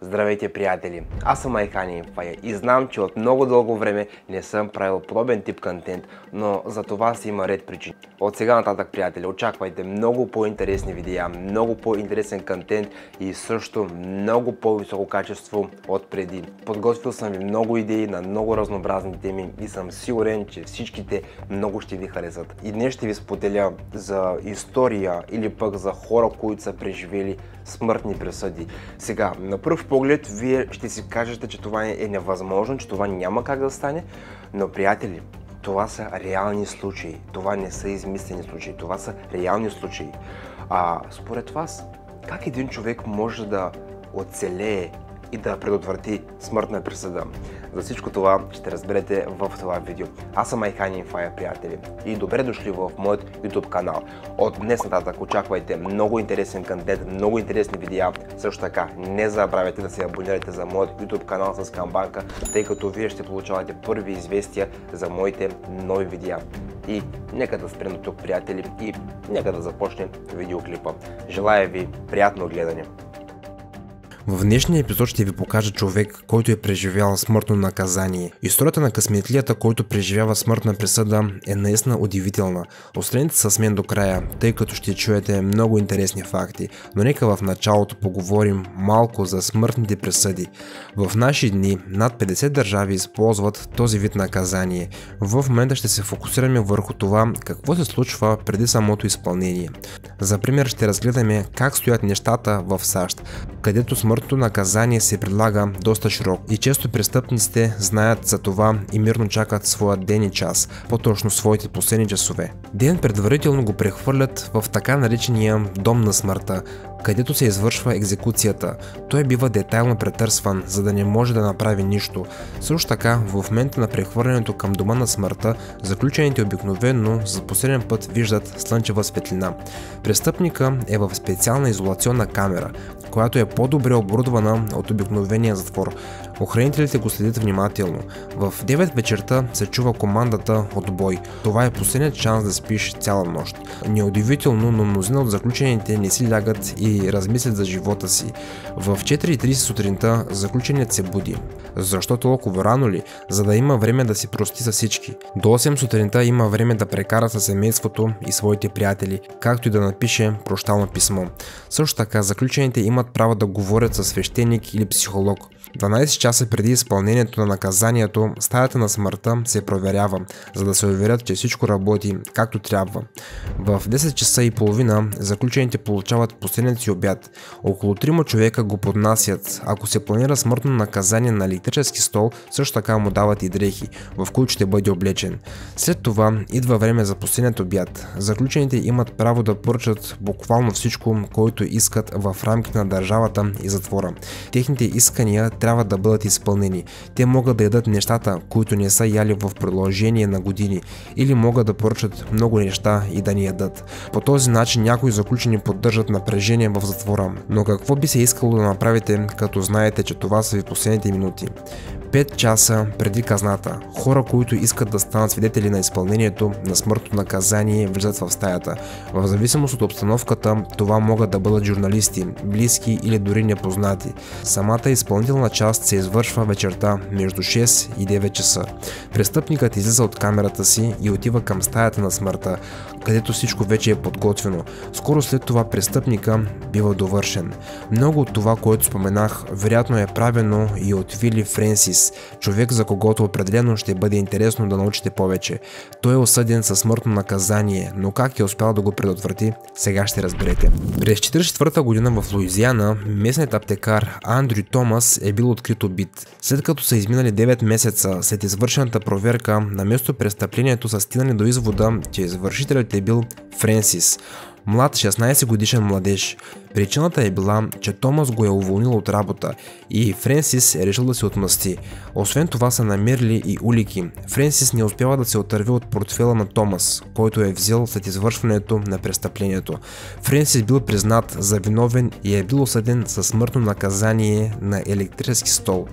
Здравейте, приятели! Аз съм Айхани Фая и знам, че от много дълго време не съм правил подобен тип контент, но за това си има ред причини. От сега нататък, приятели, очаквайте много по-интересни видеа, много по-интересен контент и също много по-високо качество от преди. Подготвил съм ви много идеи на много разнообразни теми и съм сигурен, че всичките много ще ви харесат. И днес ще ви споделя за история или пък за хора, които са преживели смъртни присъди. Сега, на пръв поглед, вие ще си кажете, че това е невъзможно, че това няма как да стане, но, приятели, това са реални случаи. Това не са измислени случаи, това са реални случаи. Според вас, как един човек може да оцелее и да предотврати смъртна присъда? За всичко това ще разберете в това видео. Аз съм Айхани Фая, приятели, и добре дошли в моят YouTube канал. От днес нататък очаквайте много интересен контент, много интересни видеа. Също така не забравяйте да се абонирате за моят YouTube канал с камбанка, тъй като вие ще получавате първи известия за моите нови видеа. И нека да спрем до тук, приятели, и нека да започнем видеоклипа. Желая ви приятно гледане! В днешния епизод ще ви покажа човек, който е преживял смъртно наказание. Историята на късметлията, който преживява смъртна присъда, е наистина удивителна. Останете с мен до края, тъй като ще чуете много интересни факти, но нека в началото поговорим малко за смъртните присъди. В наши дни над 50 държави използват този вид наказание. В момента ще се фокусираме върху това какво се случва преди самото изпълнение. За пример ще разгледаме как стоят нещата в САЩ, където смъртното наказание се предлага доста широко и често престъпниците знаят за това и мирно чакат своя ден и час, по-точно своите последни часове. Ден предварително го прехвърлят в така наречения дом на смъртта, където се извършва екзекуцията. Той бива детайлно претърсван, за да не може да направи нищо. Също така, в момента на прехвърлянето към дома на смъртта, заключените обикновено за последен път виждат слънчева светлина. Престъпника е в специална изолационна камера, която е по-добре оборудвана от обикновения затвор. Охранителите го следят внимателно. В 9 вечерта се чува командата отбой. Това е последният шанс да спиш цяла нощ. Неудивително, но мнозина от заключените не си лягат и размислят за живота си. В 4:30 сутринта заключеният се буди. Защо толкова рано ли? За да има време да си прости с всички. До 8 сутринта има време да прекара със семейството и своите приятели, както и да напише прощално писмо. Също така заключените имат право да говорят със свещеник или психолог. 12 часа преди изпълнението на наказанието, стаята на смъртта се проверява, за да се уверят, че всичко работи както трябва. В 10 часа и половина заключените получават последният си обяд. Около 3 човека го поднасят. Ако се планира смъртно наказание на електрически стол, също така му дават и дрехи, в които ще бъде облечен. След това идва време за последният обяд. Заключените имат право да поръчат буквално всичко, което искат в рамките на държавата и затвора. Техните искания трябва да бъдат изпълнени. Те могат да ядат нещата, които не са яли в продължение на години, или могат да поръчат много неща и да ни ядат. По този начин някои заключени поддържат напрежение в затвора. Но какво би се искало да направите, като знаете, че това са ви последните минути? 5 часа преди казната, хора, които искат да станат свидетели на изпълнението на смъртното наказание, влизат в стаята. В зависимост от обстановката, това могат да бъдат журналисти, близки или дори непознати. Самата изпълнителна част се извършва вечерта между 6 и 9 часа. Престъпникът излиза от камерата си и отива към стаята на смъртта, където всичко вече е подготвено. Скоро след това престъпника бива довършен. Много от това, което споменах, вероятно е правено и от Вили Френсис, човек, за когото определено ще бъде интересно да научите повече. Той е осъден със смъртно наказание, но как е успял да го предотврати, сега ще разберете. През 1944 година в Луизиана местният аптекар Андрю Томас е бил открит убит. След като са изминали 9 месеца след извършената проверка, на място престъплението са стигнали до извода, че извършителят е бил Френсис, млад 16 годишен младеж. Причината е била, че Томас го е уволнил от работа и Френсис е решил да се отмъсти. Освен това са намерили и улики. Френсис не успява да се отърви от портфела на Томас, който е взел след извършването на престъплението. Френсис бил признат за виновен и е бил осъден със смъртно наказание на електрически стол.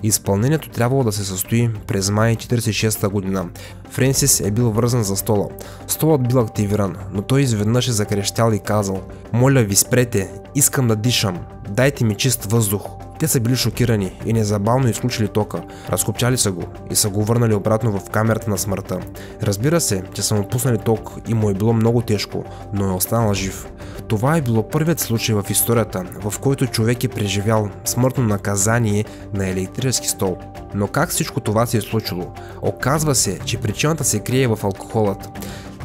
Изпълнението трябвало да се състои през май 1946 година. Френсис е бил вързан за стола. Столът бил активиран, но той изведнъж е закрит закрещял и казал: "Моля ви, спрете, искам да дишам, дайте ми чист въздух." Те са били шокирани и незабавно изключили тока, разкопчали са го и са го върнали обратно в камерата на смъртта. Разбира се, че са му пуснали ток и му е било много тежко, но е останал жив. Това е било първият случай в историята, в който човек е преживял смъртно наказание на електрически стол. Но как всичко това се е случило? Оказва се, че причината се крие в алкохолът.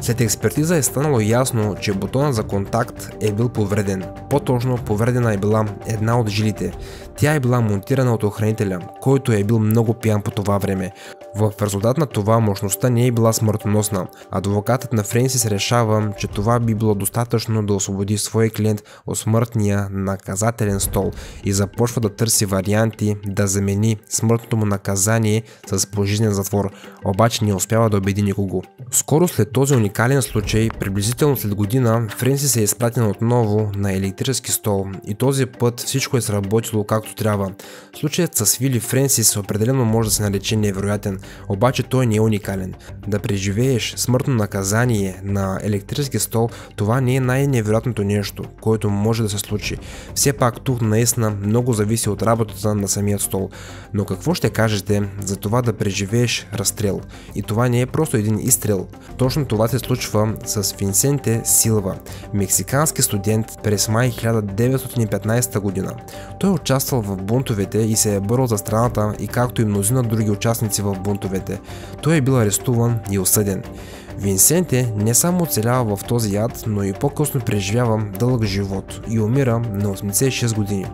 След експертиза е станало ясно, че бутонът за контакт е бил повреден. По-точно, повредена е била една от жилите. Тя е била монтирана от охранителя, който е бил много пиян по това време. В резултат на това мощността не е била смъртоносна. Адвокатът на Френсис решава, че това би било достатъчно да освободи своя клиент от смъртния наказателен стол и започва да търси варианти да замени смъртното му наказание с пожизнен затвор, обаче не успява да убеди никого. Скоро след този уникален случай, приблизително след година, Френсис е изпратен отново на електрически стол и този път всичко е сработило както трябва. Случаят с Вили Френсис определено може да се нарече невероятен, обаче той не е уникален. Да преживееш смъртно наказание на електрически стол, това не е най-невероятното нещо, което може да се случи. Все пак тук наистина много зависи от работата на самият стол. Но какво ще кажете за това да преживееш разстрел? И това не е просто един изстрел. Точно това се случва с Винсенте Силва, мексикански студент през май 1915 година. Той е участвал в бунтовете и се е борил за страната и както и мнозина други участници в бунтовете. Той е бил арестуван и осъден. Винсенте не само оцелява в този ад, но и по-късно преживява дълъг живот и умира на 86 години.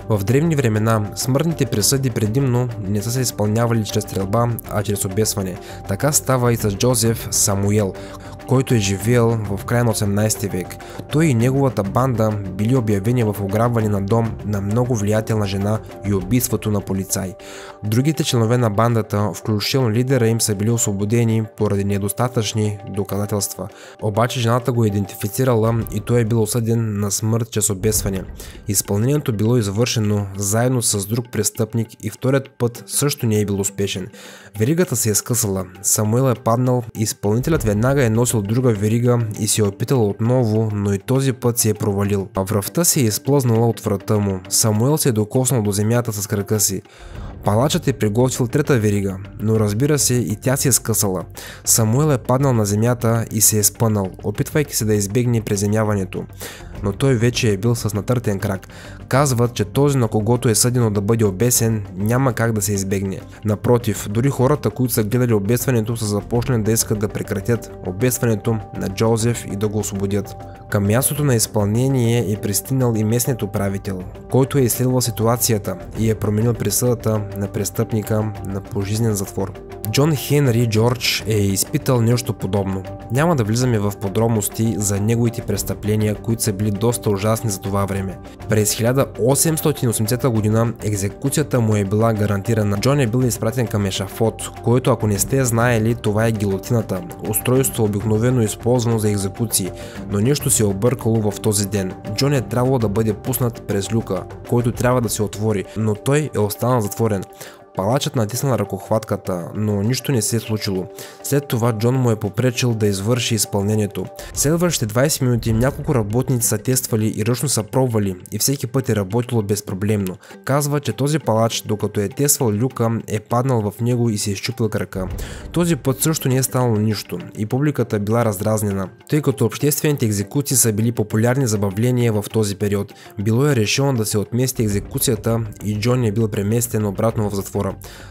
В древни времена смъртните присъди предимно не са се изпълнявали чрез стрелба, а чрез обесване. Така става и с Джозеф Самуел, който е живеел в края на 18 век. Той и неговата банда били обявени в ограбване на дом на много влиятелна жена и убийството на полицай. Другите членове на бандата, включително лидера им, са били освободени поради недостатъчни доказателства. Обаче жената го е идентифицирала и той е бил осъден на смърт чрез обесване. Изпълнението било извършено заедно с друг престъпник и вторият път също не е бил успешен. Веригата се е скъсала, Самуел е паднал, изпълнителят веднага е носил друга верига и се е опитал отново, но и този път се е провалил. А връвта се е изплъзнала от врата му. Самуел се е докоснал до земята с крака си. Палачът е приготвил трета верига, но разбира се и тя се е скъсала. Самуел е паднал на земята и се е спънал, опитвайки се да избегне приземяването. Но той вече е бил с натъртен крак. Казват, че този, на когото е съдено да бъде обесен, няма как да се избегне. Напротив, дори хората, които са гледали обесването, са започнали да искат да прекратят обесването на Джозеф и да го освободят. Към мястото на изпълнение е пристигнал и местният управител, който е изследвал ситуацията и е променил присъдата на престъпника на пожизнен затвор. Джон Хенри Джордж е изпитал нещо подобно. Няма да влизаме в подробности за неговите престъпления, които са били доста ужасни за това време. През 1880 година екзекуцията му е била гарантирана. Джон е бил изпратен към ешафот, който, ако не сте знаели, това е гилотината, устройство обикновено използвано за екзекуции, но нещо се е объркало в този ден. Джон е трябвало да бъде пуснат през люка, който трябва да се отвори, но той е останал затворен. Палачът натисна ръкохватката, но нищо не се е случило. След това Джон му е попречил да извърши изпълнението. Следващите 20 минути няколко работници са тествали и ръчно са пробвали и всеки път е работило безпроблемно. Казва, че този палач, докато е тествал люка, е паднал в него и се е счупил крака. Този път също не е станало нищо и публиката била раздразнена, тъй като обществените екзекуции са били популярни забавления в този период. Било е решено да се отмести екзекуцията и Джон е бил преместен обратно в затвора.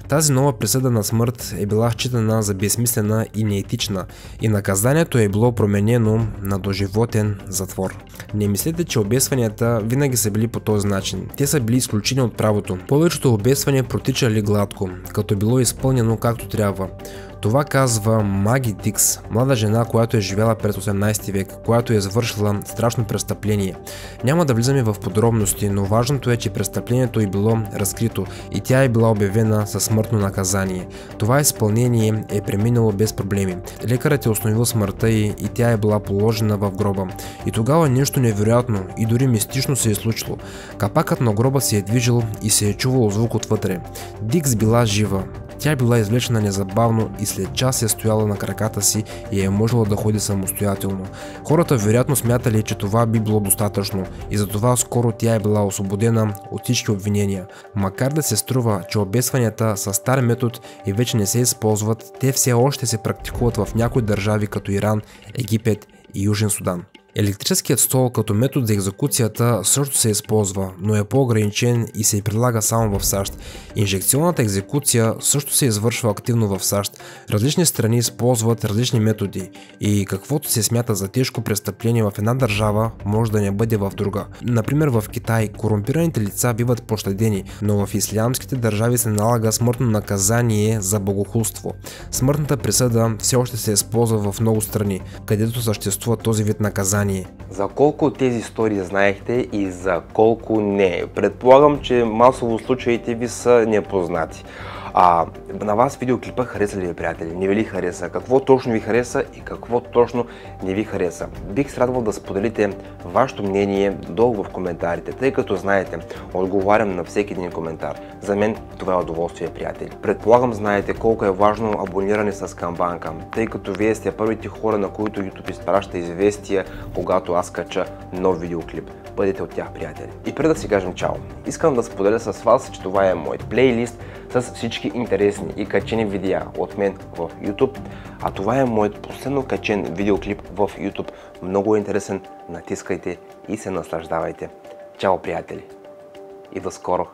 Тази нова присъда на смърт е била считана за безсмислена и неетична и наказанието е било променено на доживотен затвор. Не мислете, че обесванията винаги са били по този начин. Те са били изключени от правото. Повечето обесвания протичали гладко, като било изпълнено както трябва. Това казва Маги Дикс, млада жена, която е живяла през 18 век, която е извършила страшно престъпление. Няма да влизаме в подробности, но важното е, че престъплението е било разкрито и тя е била обявена със смъртно наказание. Това изпълнение е преминало без проблеми. Лекарът е установил смъртта й и тя е била положена в гроба. И тогава нещо невероятно и дори мистично се е случило. Капакът на гроба се е движил и се е чувал звук отвътре. Дикс била жива. Тя е била извлечена незабавно и след час е стояла на краката си и е можела да ходи самостоятелно. Хората вероятно смятали, че това би било достатъчно и затова скоро тя е била освободена от всички обвинения. Макар да се струва, че обесванията са стар метод и вече не се използват, те все още се практикуват в някои държави като Иран, Египет и Южен Судан. Електрическият стол като метод за екзекуцията също се използва, но е по-ограничен и се прилага само в САЩ. Инжекционната екзекуция също се извършва активно в САЩ. Различни страни използват различни методи и каквото се смята за тежко престъпление в една държава може да не бъде в друга. Например, в Китай корумпираните лица биват пощадени, но в ислямските държави се налага смъртно наказание за богохулство. Смъртната присъда все още се използва в много страни, където съществува този вид наказание. За колко от тези истории знаехте и за колко не? Предполагам, че масово случаите ви са непознати. На вас видеоклипа хареса ли ви, приятели? Не ви ли хареса? Какво точно ви хареса и какво точно не ви хареса? Бих се радвал да споделите вашето мнение долу в коментарите, тъй като знаете, отговарям на всеки един коментар. За мен това е удоволствие, приятели. Предполагам, знаете колко е важно абониране с камбанка, тъй като вие сте първите хора, на които YouTube изпраща известия, когато аз кача нов видеоклип. Бъдете от тях, приятели. И преди да си кажем чао, искам да споделя с вас, че това е моят плейлист с всички интересни и качени видеа от мен в YouTube, а това е моят последно качен видеоклип в YouTube. Много интересен, натискайте и се наслаждавайте. Чао, приятели, и до скоро!